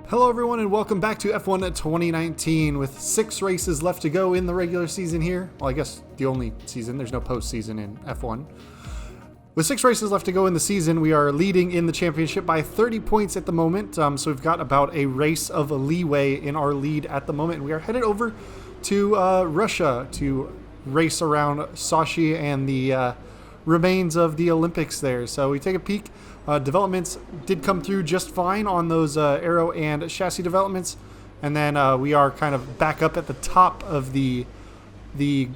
Hello everyone and welcome back to F1 2019 with 6 races left to go in the regular season here. Well, I guess the only season, there's no postseason in F1. With 6 races left to go in the season, we are leading in the championship by 30 points at the moment. So we've got about a race of leeway in our lead at the moment. We are headed over to Russia to race around Sochi and the remains of the Olympics there. So we take a peek. Developments did come through just fine on those aero and chassis developments, and then we are kind of back up at the top of the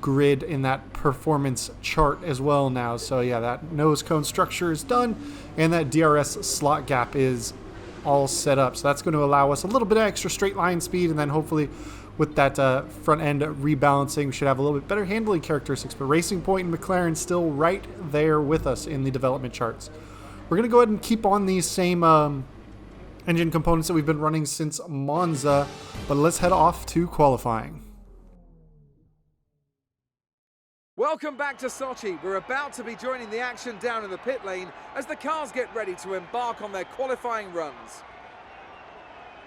grid in that performance chart as well now. So yeah, that nose cone structure is done, and that DRS slot gap is all set up. So that's going to allow us a little bit of extra straight line speed, and then hopefully with that front end rebalancing, we should have a little bit better handling characteristics. But Racing Point and McLaren still right there with us in the development charts. We're going to go ahead and keep on these same engine components that we've been running since Monza, but let's head off to qualifying. Welcome back to Sochi. We're about to be joining the action down in the pit lane as the cars get ready to embark on their qualifying runs.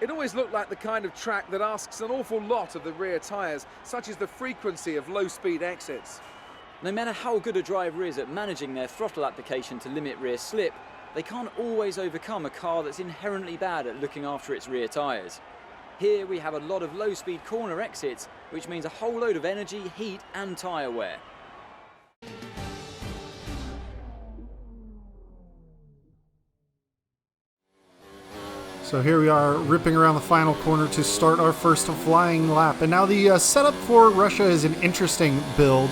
It always looked like the kind of track that asks an awful lot of the rear tyres, such as the frequency of low-speed exits. No matter how good a driver is at managing their throttle application to limit rear slip, they can't always overcome a car that's inherently bad at looking after its rear tyres. Here we have a lot of low-speed corner exits, which means a whole load of energy, heat and tyre wear. So here we are ripping around the final corner to start our first flying lap. And now the setup for Russia is an interesting build.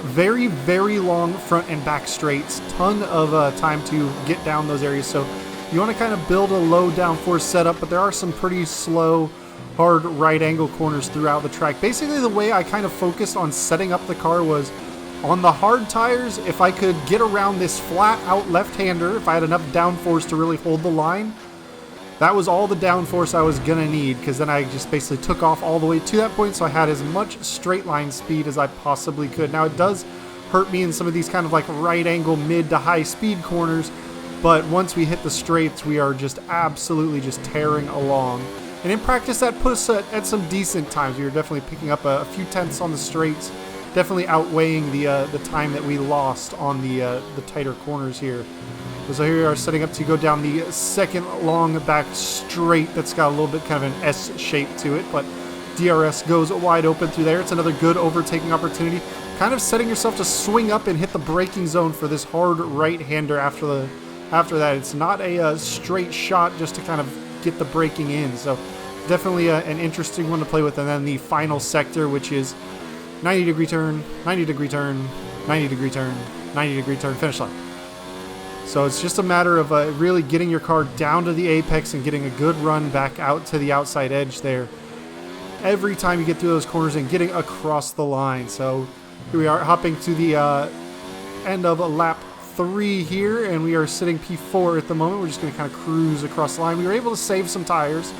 Very, very long front and back straights, ton of time to get down those areas. So you want to kind of build a low downforce setup, but there are some pretty slow, hard right angle corners throughout the track. Basically, the way I kind of focused on setting up the car was on the hard tires, if I could get around this flat out left-hander, if I had enough downforce to really hold the line, that was all the downforce I was going to need, because then I just basically took off all the way to that point, so I had as much straight line speed as I possibly could. Now, it does hurt me in some of these kind of like right angle mid to high speed corners, but once we hit the straights, we are just absolutely just tearing along. And in practice, that put us at some decent times. We were definitely picking up a few tenths on the straights, definitely outweighing the time that we lost on the tighter corners here. So here we are setting up to go down the second long back straight that's got a little bit kind of an S shape to it, but DRS goes wide open through there. It's another good overtaking opportunity. Kind of setting yourself to swing up and hit the braking zone for this hard right-hander after that. It's not a straight shot just to kind of get the braking in. So definitely an interesting one to play with. And then the final sector, which is 90-degree turn, 90-degree turn, 90-degree turn, 90-degree turn, finish line. So it's just a matter of really getting your car down to the apex and getting a good run back out to the outside edge there every time you get through those corners and getting across the line. So here we are hopping to the end of lap 3 here, and we are sitting P4 at the moment. We're just going to kind of cruise across the line. We were able to save some tires.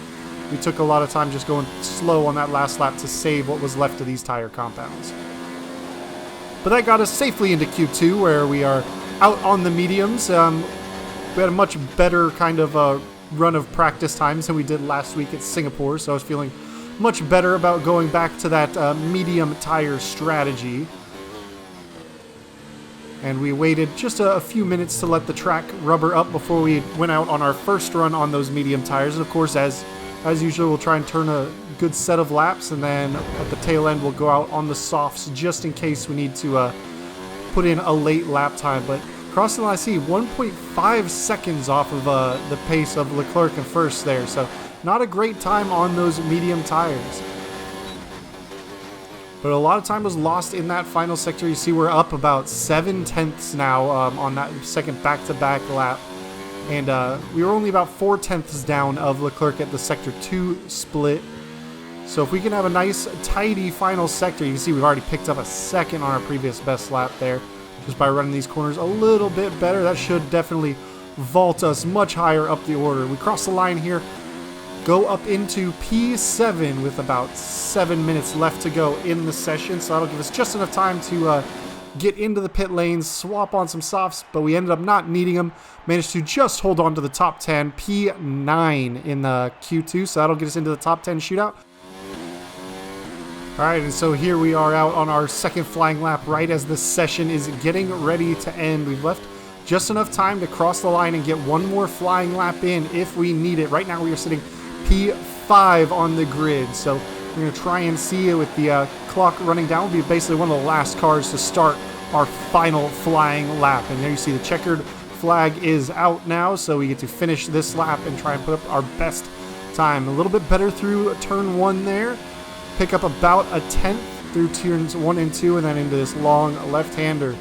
We took a lot of time just going slow on that last lap to save what was left of these tire compounds. But that got us safely into Q2, where we are out on the mediums. We had a much better kind of run of practice times than we did last week at Singapore, so I was feeling much better about going back to that medium tire strategy. And we waited just a few minutes to let the track rubber up before we went out on our first run on those medium tires. And of course, as usual, we'll try and turn a good set of laps, and then at the tail end we'll go out on the softs just in case we need to put in a late lap time. But crossing the line, I see 1.5 seconds off of the pace of Leclerc in first there, so not a great time on those medium tires. But a lot of time was lost in that final sector. You see we're up about 7 tenths now on that second back-to-back lap, and we were only about 4 tenths down of Leclerc at the sector 2 split. So if we can have a nice, tidy final sector, you can see we've already picked up a second on our previous best lap there. Just by running these corners a little bit better, that should definitely vault us much higher up the order. We cross the line here, go up into P7 with about 7 minutes left to go in the session. So that'll give us just enough time to get into the pit lanes, swap on some softs, but we ended up not needing them. Managed to just hold on to the top 10, P9 in the Q2, so that'll get us into the top 10 shootout. All right, and so here we are out on our second flying lap right as the session is getting ready to end. We've left just enough time to cross the line and get one more flying lap in if we need it. Right now we are sitting P5 on the grid, so we're going to try and see it with the clock running down. We'll be basically one of the last cars to start our final flying lap. And there you see the checkered flag is out now, so we get to finish this lap and try and put up our best time. A little bit better through turn 1 there. Pick up about a 10th through turns 1 and 2, and then into this long left-hander.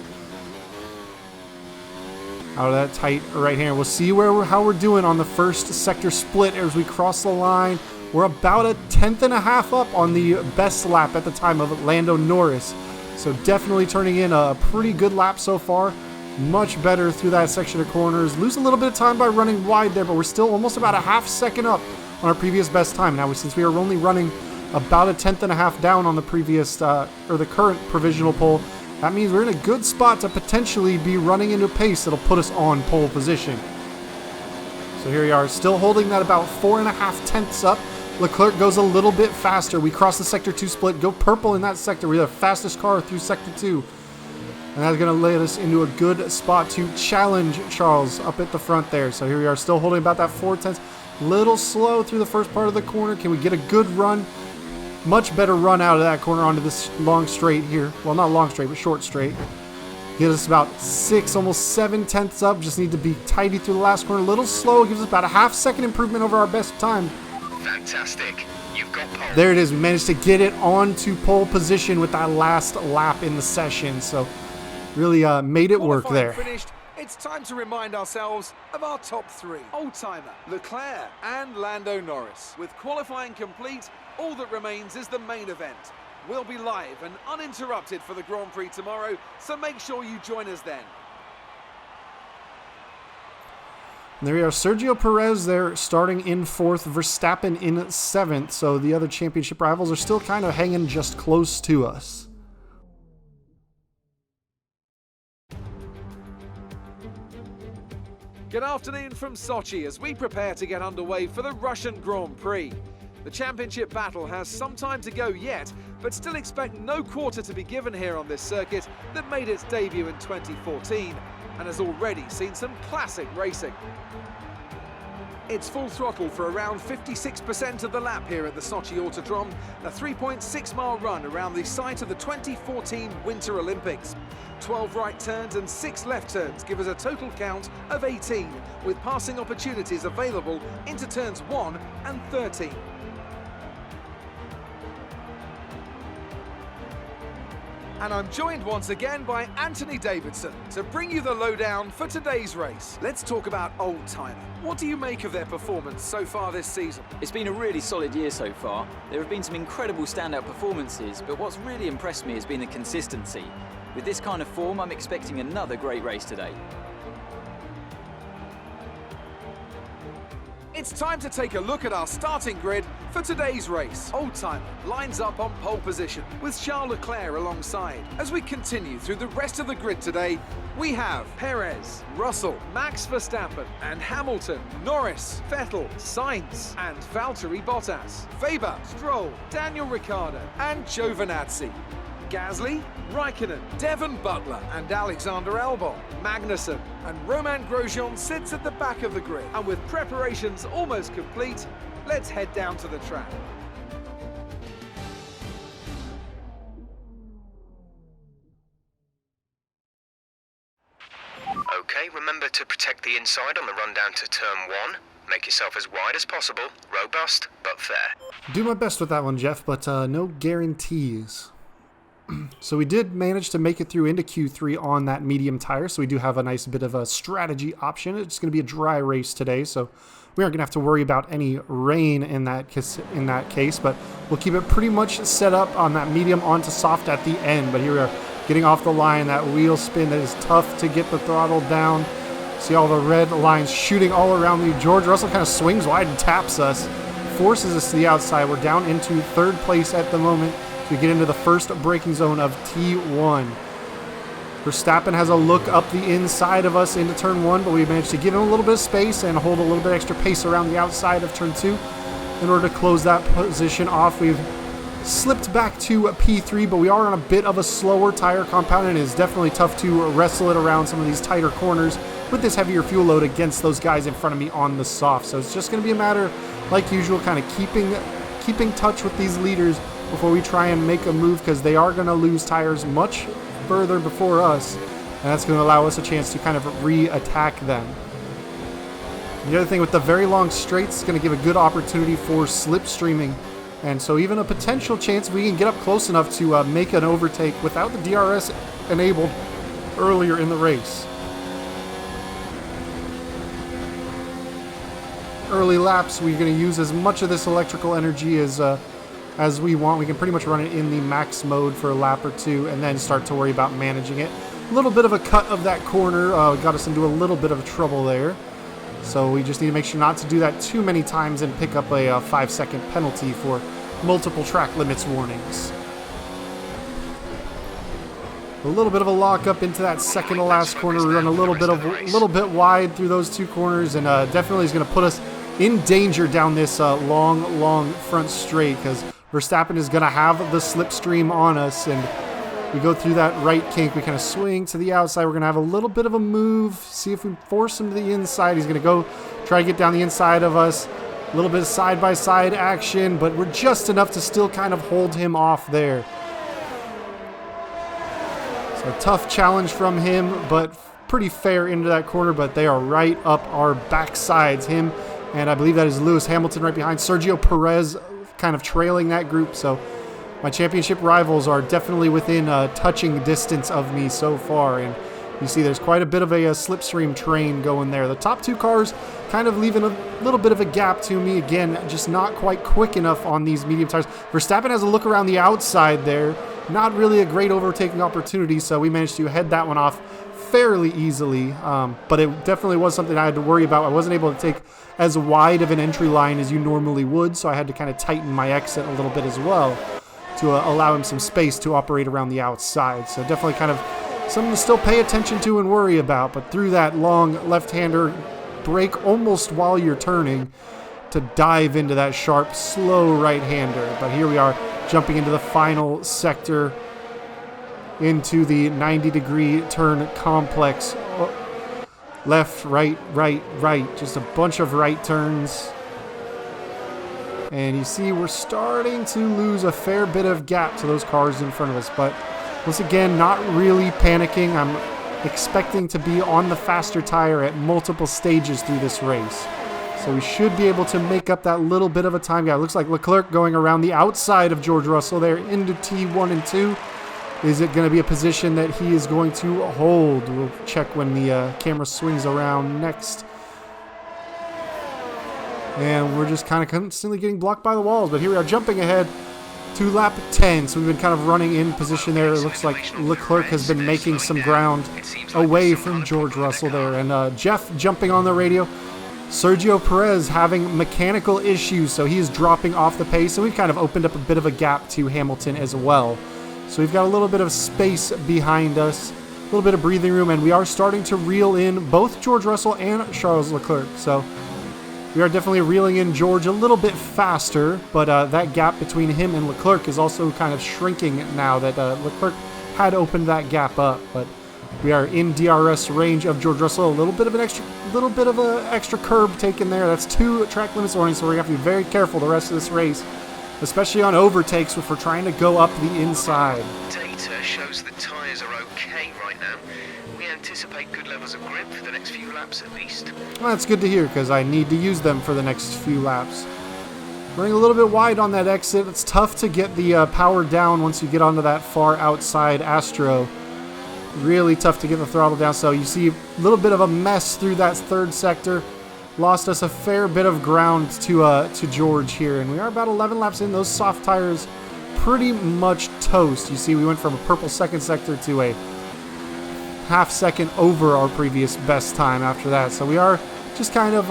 Out of that tight right hand. We'll see how we're doing on the first sector split as we cross the line. We're about a 10th and a half up on the best lap at the time of Lando Norris. So definitely turning in a pretty good lap so far. Much better through that section of corners. Lose a little bit of time by running wide there, but we're still almost about a half second up on our previous best time. Now, since we are only running about a 10th and a half down on the previous, or the current provisional pole, that means we're in a good spot to potentially be running into a pace that'll put us on pole position. So here we are, still holding that about 4.5 tenths up. Leclerc goes a little bit faster. We cross the sector 2 split, go purple in that sector. We're the fastest car through sector 2. And that's going to lead us into a good spot to challenge Charles up at the front there. So here we are, still holding about that 4 tenths. Little slow through the first part of the corner. Can we get a good run? Much better run out of that corner onto this long straight here. Well, not long straight, but short straight. Gives us about 6, almost 7 tenths up. Just need to be tidy through the last corner. A little slow. Gives us about a half-second improvement over our best time. Fantastic. You've got pole. There it is. We managed to get it onto pole position with that last lap in the session. So really made it work there. Finished. It's time to remind ourselves of our top 3. Old-timer, Leclerc and Lando Norris. With qualifying complete, all that remains is the main event. We'll be live and uninterrupted for the Grand Prix tomorrow, so make sure you join us then. And there we are, Sergio Perez there starting in 4th, Verstappen in 7th, so the other championship rivals are still kind of hanging just close to us. Good afternoon from Sochi as we prepare to get underway for the Russian Grand Prix. The championship battle has some time to go yet, but still expect no quarter to be given here on this circuit that made its debut in 2014 and has already seen some classic racing. It's full throttle for around 56% of the lap here at the Sochi Autodrome, a 3.6-mile run around the site of the 2014 Winter Olympics. 12 right turns and 6 left turns give us a total count of 18, with passing opportunities available into turns 1 and 13. And I'm joined once again by Anthony Davidson to bring you the lowdown for today's race. Let's talk about Old Timer. What do you make of their performance so far this season? It's been a really solid year so far. There have been some incredible standout performances, but what's really impressed me has been the consistency. With this kind of form, I'm expecting another great race today. It's time to take a look at our starting grid for today's race. Old Timer lines up on pole position with Charles Leclerc alongside. As we continue through the rest of the grid today, we have Perez, Russell, Max Verstappen and Hamilton, Norris, Vettel, Sainz and Valtteri Bottas, Weber, Stroll, Daniel Ricciardo and Giovinazzi. Gasly, Raikkonen, Devon Butler and Alexander Albon, Magnussen and Romain Grosjean sits at the back of the grid. And with preparations almost complete, let's head down to the track. Okay, remember to protect the inside on the run down to turn 1. Make yourself as wide as possible, robust but fair. Do my best with that one, Jeff, but no guarantees. So we did manage to make it through into Q3 on that medium tire, so we do have a nice bit of a strategy option. It's going to be a dry race today, so we aren't going to have to worry about any rain in that case, but we'll keep it pretty much set up on that medium onto soft at the end. But here we are getting off the line, that wheel spin that is tough to get the throttle down. See all the red lines shooting all around me. George Russell kind of swings wide and taps us, forces us to the outside. We're down into 3rd place at the moment. We get into the first braking zone of T1. Verstappen has a look up the inside of us into turn 1, but we managed to give him a little bit of space and hold a little bit extra pace around the outside of turn 2 in order to close that position off. We've slipped back to P3, but we are on a bit of a slower tire compound, and it is definitely tough to wrestle it around some of these tighter corners with this heavier fuel load against those guys in front of me on the soft. So it's just going to be a matter, like usual, kind of keeping touch with these leaders before we try and make a move, because they are going to lose tires much further before us, and that's going to allow us a chance to kind of re-attack them. The other thing with the very long straights is going to give a good opportunity for slipstreaming, and so even a potential chance we can get up close enough to make an overtake without the DRS enabled earlier in the race. Early laps, we're going to use as much of this electrical energy as we want. We can pretty much run it in the max mode for a lap or two and then start to worry about managing it. A little bit of a cut of that corner got us into a little bit of trouble there. So we just need to make sure not to do that too many times and pick up a 5-second penalty for multiple track limits warnings. A little bit of a lock up into that second to last corner. We run a little bit wide through those two corners, and definitely is going to put us in danger down this long front straight, because Verstappen is going to have the slipstream on us, and we go through that right kink. We kind of swing to the outside. We're going to have a little bit of a move, see if we force him to the inside. He's going to go try to get down the inside of us. A little bit of side-by-side action, but we're just enough to still kind of hold him off there. So a tough challenge from him, but pretty fair into that corner, but they are right up our backsides. Him, and I believe that is Lewis Hamilton right behind. Sergio Perez kind of trailing that group, so my championship rivals are definitely within touching distance of me so far, and you see there's quite a bit of a slipstream train going there. The top two cars kind of leaving a little bit of a gap to me. Again, just not quite quick enough on these medium tires. Verstappen has a look around the outside there. Not really a great overtaking opportunity, so we managed to head that one off fairly easily, but it definitely was something I had to worry about. I wasn't able to take as wide of an entry line as you normally would, so I had to kind of tighten my exit a little bit as well to allow him some space to operate around the outside. So definitely kind of something to still pay attention to and worry about, but through that long left-hander break almost while you're turning to dive into that sharp, slow right-hander. But here we are jumping into the final sector into the 90-degree turn complex. Left, right, right, right. Just a bunch of right turns. And you see we're starting to lose a fair bit of gap to those cars in front of us. But once again, not really panicking. I'm expecting to be on the faster tire at multiple stages through this race. So we should be able to make up that little bit of a time gap. It looks like Leclerc going around the outside of George Russell there into T1 and 2. Is it going to be a position that he is going to hold? We'll check when the camera swings around next. And we're just kind of constantly getting blocked by the walls. But here we are jumping ahead to lap 10. So we've been kind of running in position there. It looks like Leclerc has been making some ground away from George Russell there. And Jeff jumping on the radio. Sergio Perez having mechanical issues, so he is dropping off the pace. And we've kind of opened up a bit of a gap to Hamilton as well. So we've got a little bit of space behind us, a little bit of breathing room, and we are starting to reel in both George Russell and Charles Leclerc. So we are definitely reeling in George a little bit faster, but that gap between him and Leclerc is also kind of shrinking now that Leclerc had opened that gap up. But we are in DRS range of George Russell. A little bit of an extra curb taken there. That's 2 track limits warnings, so we're gonna have to be very careful the rest of this race, especially on overtakes if we're trying to go up the inside. Data shows the tyres are okay right now. We anticipate good levels of grip for the next few laps at least. Well, that's good to hear, because I need to use them for the next few laps. Running a little bit wide on that exit. It's tough to get the power down once you get onto that far outside Astro. Really tough to get the throttle down, so you see a little bit of a mess through that third sector. Lost us a fair bit of ground to George here, and we are about 11 laps in. Those soft tires pretty much toast. You see we went from a purple second sector to a half second over our previous best time after that. So we are just kind of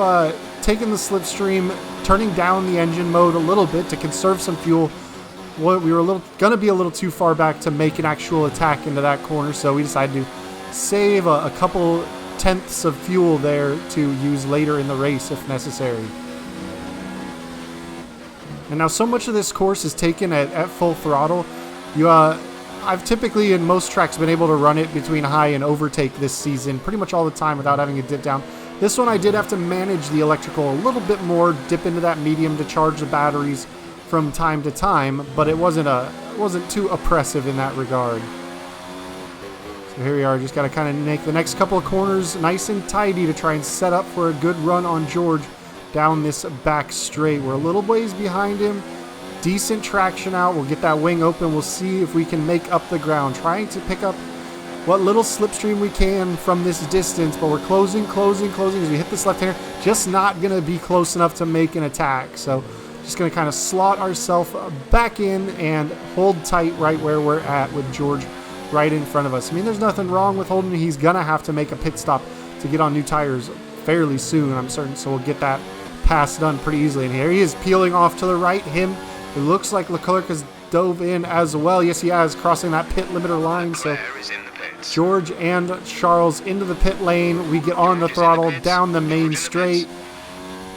taking the slipstream, turning down the engine mode a little bit to conserve some fuel, we were gonna be a little too far back to make an actual attack into that corner, so we decided to save a couple tenths of fuel there to use later in the race if necessary. And now so much of this course is taken at full throttle. I've typically in most tracks been able to run it between high and overtake this season pretty much all the time without having to dip down. This one I did have to manage the electrical a little bit more, dip into that medium to charge the batteries from time to time, but it wasn't too oppressive in that regard. So here we are, just got to kind of make the next couple of corners nice and tidy to try and set up for a good run on George down this back straight. We're a little ways behind him. Decent traction out. We'll get that wing open. We'll see if we can make up the ground. Trying to pick up what little slipstream we can from this distance, but we're closing as we hit this left-hander. Just not going to be close enough to make an attack. So just going to kind of slot ourselves back in and hold tight right where we're at with George right in front of us. I mean, there's nothing wrong with holding. He's going to have to make a pit stop to get on new tires fairly soon, I'm certain. So we'll get that pass done pretty easily. And here he is peeling off to the right. It looks like Leclerc has dove in as well. Yes, he has, crossing that pit limiter line. So George and Charles into the pit lane. We get on the throttle down the main straight.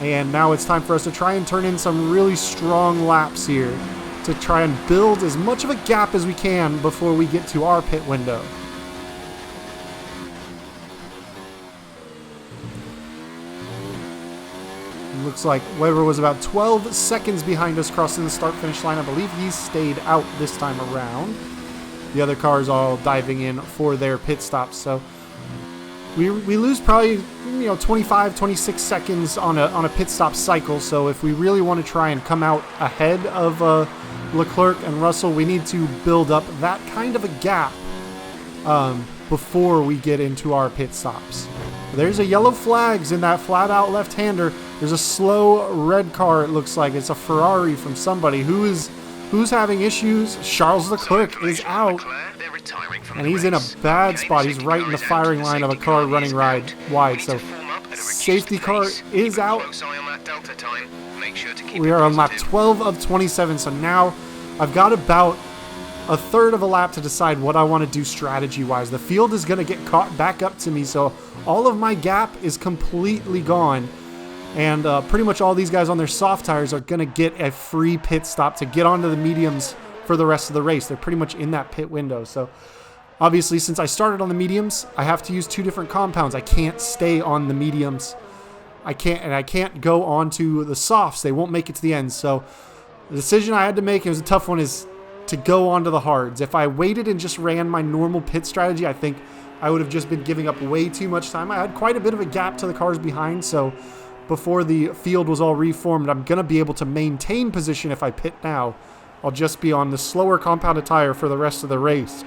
And now it's time for us to try and turn in some really strong laps here to try and build as much of a gap as we can before we get to our pit window. Looks like Weber was about 12 seconds behind us crossing the start-finish line. I believe he stayed out this time around. The other cars all diving in for their pit stops. So we lose probably 25, 26 seconds on a pit stop cycle. So if we really want to try and come out ahead of Leclerc and Russell, we need to build up that kind of a gap before we get into our pit stops. There's a yellow flags in that flat-out left-hander. There's a slow red car, it looks like. It's a Ferrari from somebody. Who's having issues? Charles Leclerc is out. And he's in a bad spot. He's right in the firing line of a car running wide. So safety car is out. We are on lap 12 of 27. So now I've got about a third of a lap to decide what I want to do strategy-wise. The field is going to get caught back up to me, so all of my gap is completely gone. And pretty much all these guys on their soft tires are going to get a free pit stop to get onto the mediums for the rest of the race. They're pretty much in that pit window. So obviously, since I started on the mediums, I have to use two different compounds. I can't stay on the mediums. I can't go on to the softs. They won't make it to the end. So the decision I had to make, it was a tough one, is to go onto the hards. If I waited and just ran my normal pit strategy, I think I would have just been giving up way too much time. I had quite a bit of a gap to the cars behind, so before the field was all reformed, I'm going to be able to maintain position if I pit now. I'll just be on the slower compounded tire for the rest of the race.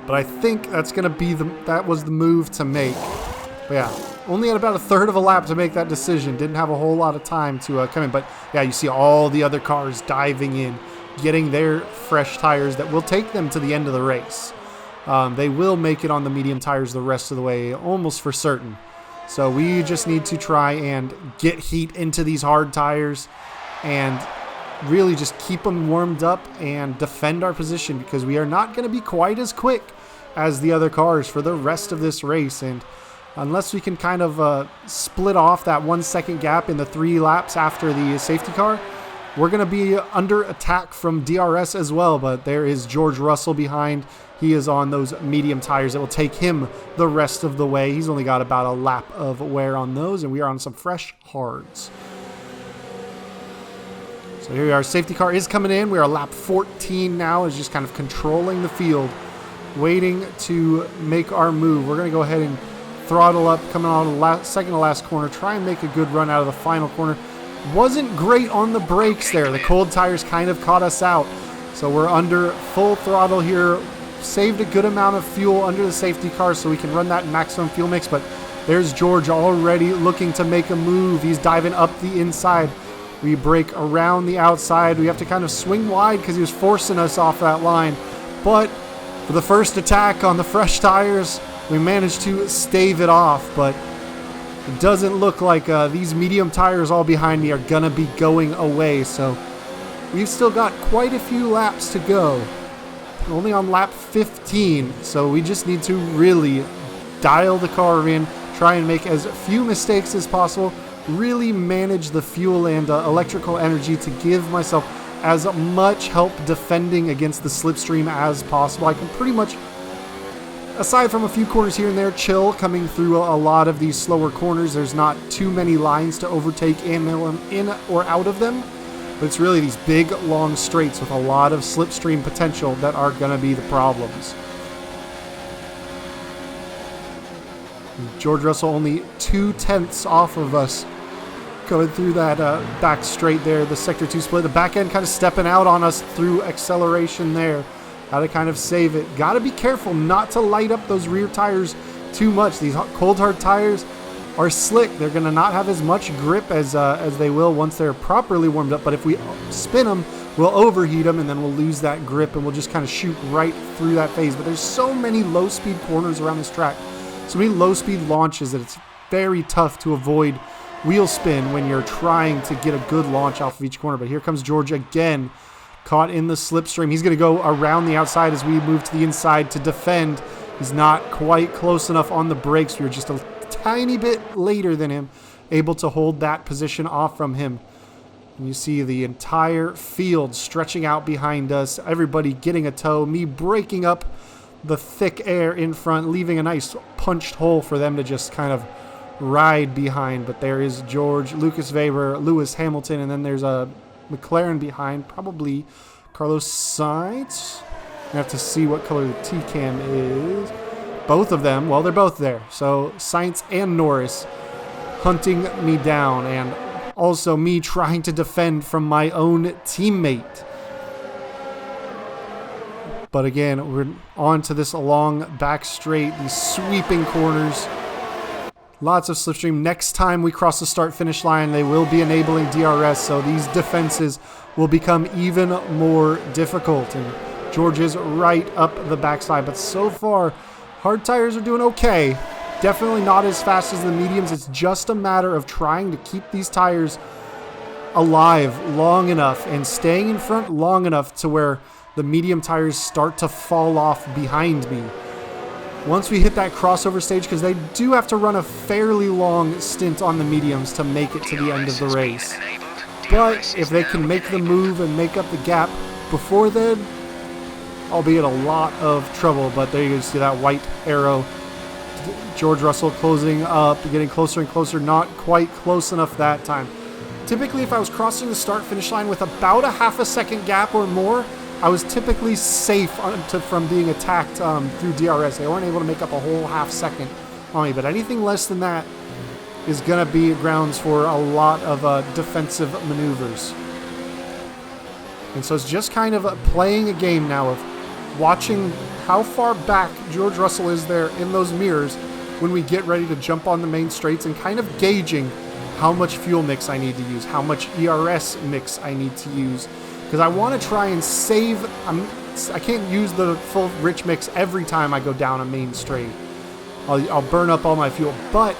But I think that's going to be that was the move to make. But yeah, only had about a third of a lap to make that decision. Didn't have a whole lot of time to come in. But yeah, you see all the other cars diving in, getting their fresh tires that will take them to the end of the race. They will make it on the medium tires the rest of the way, almost for certain. So we just need to try and get heat into these hard tires and really just keep them warmed up and defend our position, because we are not going to be quite as quick as the other cars for the rest of this race. And unless we can kind of split off that 1 second gap in the 3 laps after the safety car, we're going to be under attack from DRS as well. But there is George Russell behind. He is on those medium tires that will take him the rest of the way. He's only got about a lap of wear on those, and we are on some fresh hards. So here we are. Safety car is coming in. We are lap 14 now. Is just kind of controlling the field, waiting to make our move. We're going to go ahead and throttle up, coming on the second to last corner. Try and make a good run out of the final corner. Wasn't great on the brakes there. The cold tires kind of caught us out. So we're under full throttle here. Saved a good amount of fuel under the safety car so we can run that maximum fuel mix. But there's George already looking to make a move. He's diving up the inside. We break around the outside. We have to kind of swing wide because he was forcing us off that line. But for the first attack on the fresh tires, we managed to stave it off. But it doesn't look like these medium tires all behind me are going to be going away. So we've still got quite a few laps to go. We're only on lap 15, so we just need to really dial the car in, try and make as few mistakes as possible, really manage the fuel and electrical energy to give myself as much help defending against the slipstream as possible. I can pretty much, aside from a few corners here and there, chill coming through a lot of these slower corners. There's not too many lines to overtake in or out of them. But it's really these big, long straights with a lot of slipstream potential that are going to be the problems. George Russell only 2/10 off of us going through that back straight there, the Sector 2 split. The back end kind of stepping out on us through acceleration there. Got to kind of save it. Got to be careful not to light up those rear tires too much. These cold hard tires are slick. They're going to not have as much grip as they will once they're properly warmed up. But if we spin them, we'll overheat them and then we'll lose that grip and we'll just kind of shoot right through that phase. But there's so many low speed corners around this track, so many low speed launches that it's very tough to avoid wheel spin when you're trying to get a good launch off of each corner. But here comes George again, caught in the slipstream. He's going to go around the outside as we move to the inside to defend. He's not quite close enough on the brakes. We were just a tiny bit later than him, able to hold that position off from him. And you see the entire field stretching out behind us, everybody getting a tow, me breaking up the thick air in front, leaving a nice punched hole for them to just kind of ride behind. But there is George, Lucas Weber, Lewis Hamilton, and then there's a McLaren behind, probably Carlos Sainz. I have to see what color the T-cam is. Both of them, well, they're both there. So Sainz and Norris hunting me down, and also me trying to defend from my own teammate. But again, we're on to this long back straight, these sweeping corners. Lots of slipstream. Next time we cross the start-finish line, they will be enabling DRS, so these defenses will become even more difficult. And George is right up the backside, but so far, hard tires are doing okay. Definitely not as fast as the mediums. It's just a matter of trying to keep these tires alive long enough and staying in front long enough to where the medium tires start to fall off behind me. Once we hit that crossover stage, because they do have to run a fairly long stint on the mediums to make it to the end of the race. But if they can make the move and make up the gap before then, I'll be in a lot of trouble. But there you see that white arrow. George Russell closing up, getting closer and closer, not quite close enough that time. Typically, if I was crossing the start-finish line with about a half a second gap or more, I was typically safe from being attacked through DRS. They weren't able to make up a whole half second on me, but anything less than that is going to be grounds for a lot of defensive maneuvers. And so it's just kind of playing a game now of watching how far back George Russell is there in those mirrors when we get ready to jump on the main straights, and kind of gauging how much fuel mix I need to use, how much ERS mix I need to use. Because I want to try and save, I can't use the full rich mix every time I go down a main straight. I'll burn up all my fuel, but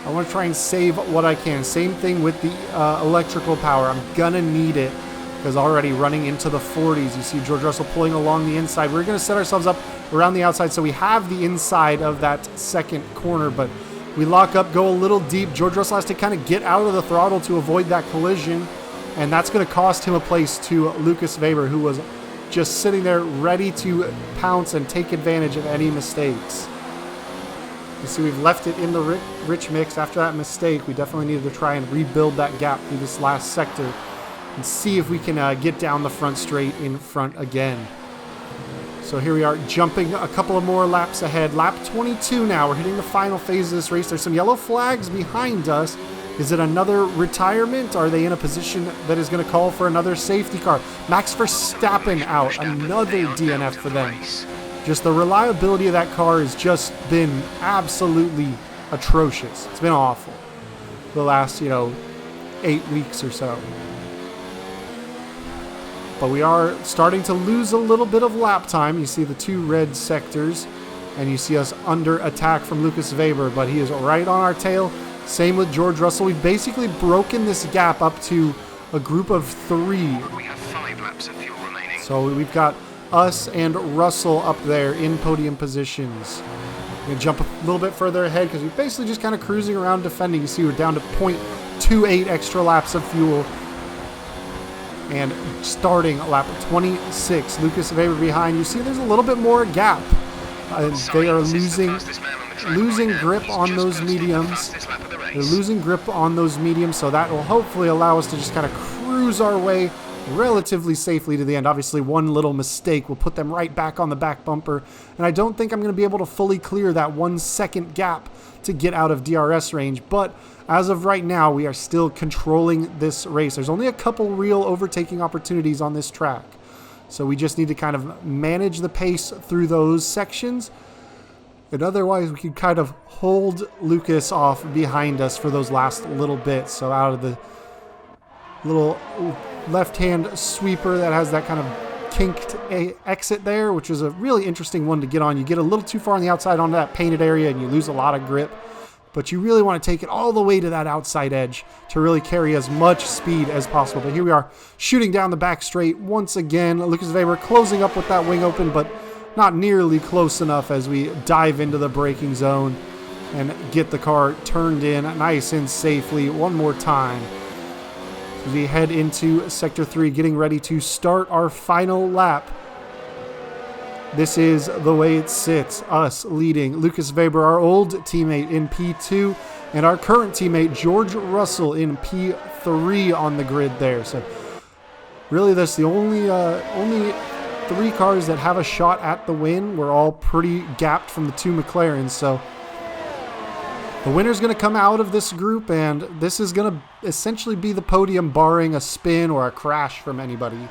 I want to try and save what I can. Same thing with the electrical power. I'm going to need it, because already running into the 40s, you see George Russell pulling along the inside. We're going to set ourselves up around the outside so we have the inside of that second corner, but we lock up, go a little deep. George Russell has to kind of get out of the throttle to avoid that collision. And that's going to cost him a place to Lucas Weber, who was just sitting there ready to pounce and take advantage of any mistakes. You see, we've left it in the rich mix. After that mistake, we definitely needed to try and rebuild that gap through this last sector and see if we can get down the front straight in front again. So here we are, jumping a couple of more laps ahead. Lap 22 now. We're hitting the final phase of this race. There's some yellow flags behind us. Is it another retirement? Are they in a position that is going to call for another safety car? Max Verstappen out. Another DNF for them. Just the reliability of that car has just been absolutely atrocious. It's been awful the last, 8 weeks or so. But we are starting to lose a little bit of lap time. You see the two red sectors, and you see us under attack from Lucas Weber, but he is right on our tail. Same with George Russell. We've basically broken this gap up to a group of 3. We have 5 laps of fuel remaining. So we've got us and Russell up there in podium positions. We're going to jump a little bit further ahead because we're basically just kind of cruising around defending. You see we're down to 0.28 extra laps of fuel. And starting lap 26, Lucas Weber behind. You see there's a little bit more gap. They are losing grip on those mediums. They're losing grip on those mediums, so that will hopefully allow us to just kind of cruise our way relatively safely to the end. Obviously, one little mistake will put them right back on the back bumper, and I don't think I'm going to be able to fully clear that 1 second gap to get out of DRS range, but as of right now, we are still controlling this race. There's only a couple real overtaking opportunities on this track, so we just need to kind of manage the pace through those sections, and otherwise we can kind of hold Lucas off behind us for those last little bits. So out of the little left-hand sweeper that has that kind of kinked exit there, which is a really interesting one to get on. You get a little too far on the outside onto that painted area and you lose a lot of grip, but you really want to take it all the way to that outside edge to really carry as much speed as possible. But here we are shooting down the back straight once again. Lucas Weber closing up with that wing open, but not nearly close enough as we dive into the braking zone and get the car turned in nice and safely one more time. As we head into Sector 3, getting ready to start our final lap. This is the way it sits. Us leading Lucas Weber, our old teammate, in P2, and our current teammate, George Russell, in P3 on the grid there. So really, that's the only 3 cars that have a shot at the win. We're all pretty gapped from the 2 McLarens, so the winner's going to come out of this group, and this is going to essentially be the podium, barring a spin or a crash from anybody.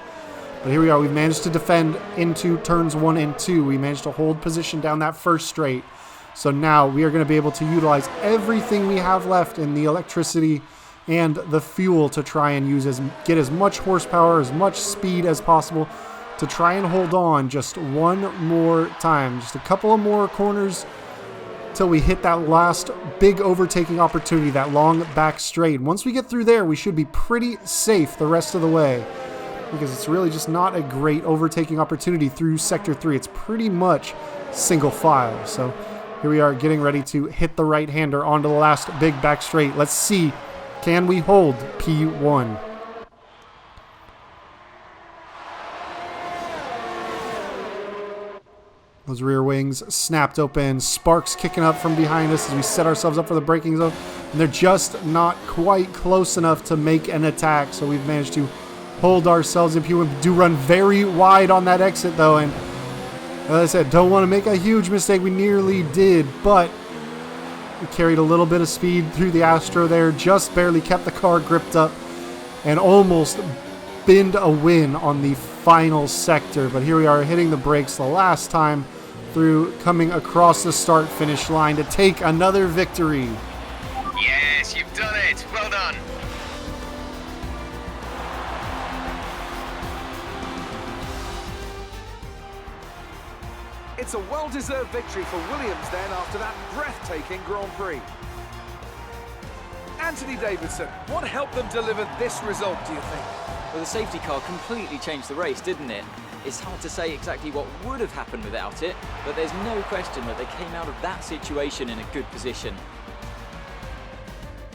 But here we are. We've managed to defend into turns 1 and 2. We managed to hold position down that first straight. So now we are going to be able to utilize everything we have left in the electricity and the fuel to try and get as much horsepower, as much speed as possible to try and hold on just one more time. Just a couple of more corners till we hit that last big overtaking opportunity, that long back straight. Once we get through there, we should be pretty safe the rest of the way, because it's really just not a great overtaking opportunity through Sector 3. It's pretty much single file. So here we are getting ready to hit the right-hander onto the last big back straight. Let's see, can we hold P1? Those rear wings snapped open, sparks kicking up from behind us as we set ourselves up for the braking zone. And they're just not quite close enough to make an attack, so we've managed to hold ourselves in P1. We do run very wide on that exit though, and as I said, don't want to make a huge mistake. We nearly did, but we carried a little bit of speed through the Astro there, just barely kept the car gripped up, and almost binned a win on the final sector. But here we are hitting the brakes the last time through, coming across the start-finish line to take another victory. Yes, you've done it. Well done. It's a well-deserved victory for Williams then after that breathtaking Grand Prix. Anthony Davidson, what helped them deliver this result, do you think? Well, the safety car completely changed the race, didn't it? It's hard to say exactly what would have happened without it, but there's no question that they came out of that situation in a good position.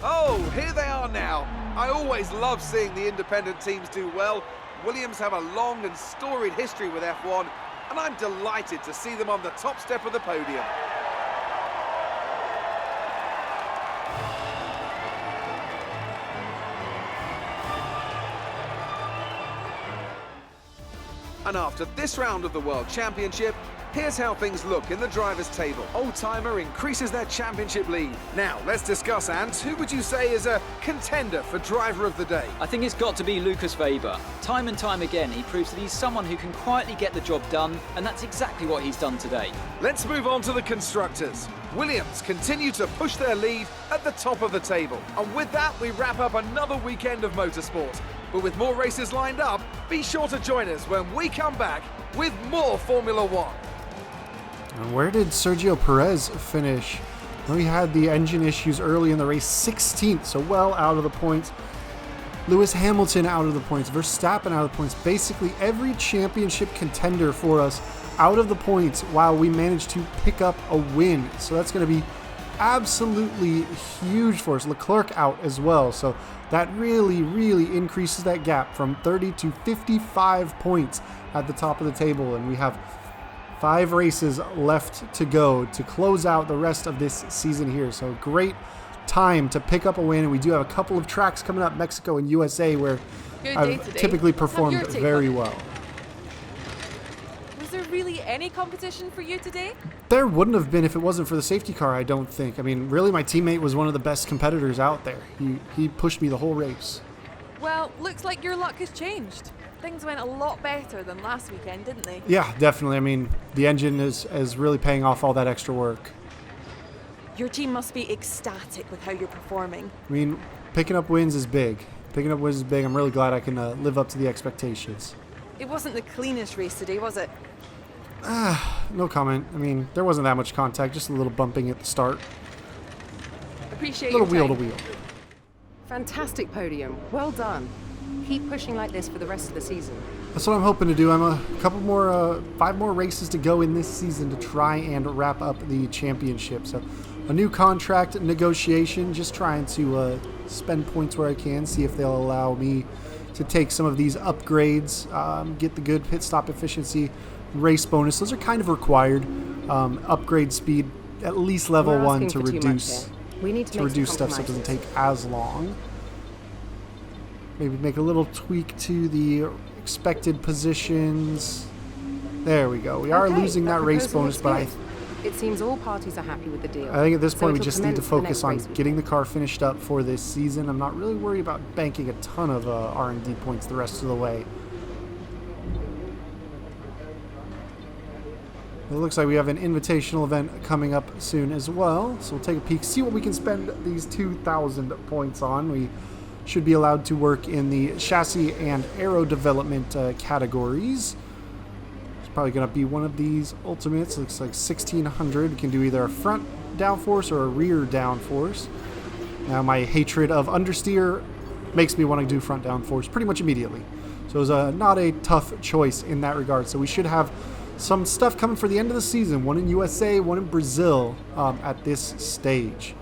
Oh, here they are now. I always love seeing the independent teams do well. Williams have a long and storied history with F1, and I'm delighted to see them on the top step of the podium. And after this round of the World Championship, here's how things look in the drivers' table. Oldtimer increases their championship lead. Now, let's discuss, Ant. Who would you say is a contender for driver of the day? I think it's got to be Lucas Weber. Time and time again, he proves that he's someone who can quietly get the job done, and that's exactly what he's done today. Let's move on to the constructors. Williams continue to push their lead at the top of the table. And with that, we wrap up another weekend of motorsport. But with more races lined up, be sure to join us when we come back with more Formula One. And where did Sergio Perez finish? Well, he had the engine issues early in the race, 16th, so well out of the points. Lewis Hamilton out of the points, Verstappen out of the points, basically every championship contender for us out of the points while we managed to pick up a win. So that's going to be absolutely huge for us. Leclerc out as well. So that really, really increases that gap from 30 to 55 points at the top of the table. And we have 5 races left to go to close out the rest of this season here. So great time to pick up a win. And we do have a couple of tracks coming up, Mexico and USA, where I've typically performed very well. Was there really any competition for you today? There wouldn't have been if it wasn't for the safety car, I don't think. I mean, really, my teammate was one of the best competitors out there. He pushed me the whole race. Well, looks like your luck has changed. Things went a lot better than last weekend, didn't they? Yeah, definitely. I mean, the engine is really paying off all that extra work. Your team must be ecstatic with how you're performing. I mean, picking up wins is big. Picking up wins is big. I'm really glad I can live up to the expectations. It wasn't the cleanest race today, was it? No comment. I mean, there wasn't that much contact, just a little bumping at the start. Appreciate A little your wheel time. to wheel. Fantastic podium. Well done. Keep pushing like this for the rest of the season. That's what I'm hoping to do. I'm a couple more, 5 more races to go in this season to try and wrap up the championship. So a new contract negotiation, just trying to spend points where I can, see if they'll allow me to take some of these upgrades, get the good pit stop efficiency, race bonus. Those are kind of required. Upgrade speed, at least level 1 to reduce stuff so it doesn't take as long. Maybe make a little tweak to the expected positions. There we go. We are losing that race bonus, but it seems all parties are happy with the deal. I think at this point we it'll just need to commence the focus next on race getting the car finished up for this season. I'm not really worried about banking a ton of R&D points the rest of the way. It looks like we have an invitational event coming up soon as well. So we'll take a peek, see what we can spend these 2,000 points on. We should be allowed to work in the chassis and aero development categories. It's probably going to be one of these ultimates. Looks like 1,600. We can do either a front downforce or a rear downforce. Now my hatred of understeer makes me want to do front downforce pretty much immediately. So it was not a tough choice in that regard. So we should have some stuff coming for the end of the season. One in USA, one in Brazil at this stage.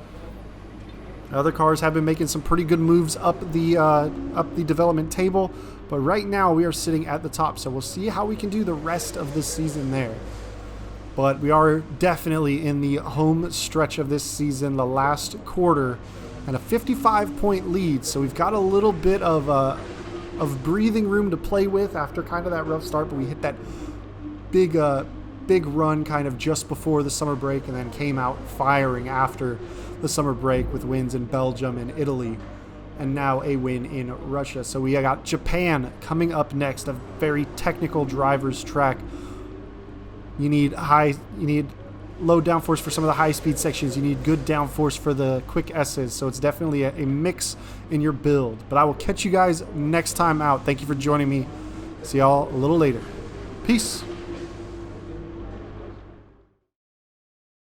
Other cars have been making some pretty good moves up the development table, but right now we are sitting at the top. So we'll see how we can do the rest of the season there. But we are definitely in the home stretch of this season, the last quarter, and a 55-point lead. So we've got a little bit of breathing room to play with after kind of that rough start, but we hit that big run kind of just before the summer break and then came out firing after the summer break with wins in Belgium and Italy and now a win in Russia. So we got Japan coming up next, a very technical driver's track. You need low downforce for some of the high speed sections. You need good downforce for the quick S's. So it's definitely a mix in your build. But I will catch you guys next time out. Thank you for joining me. See y'all a little later. Peace.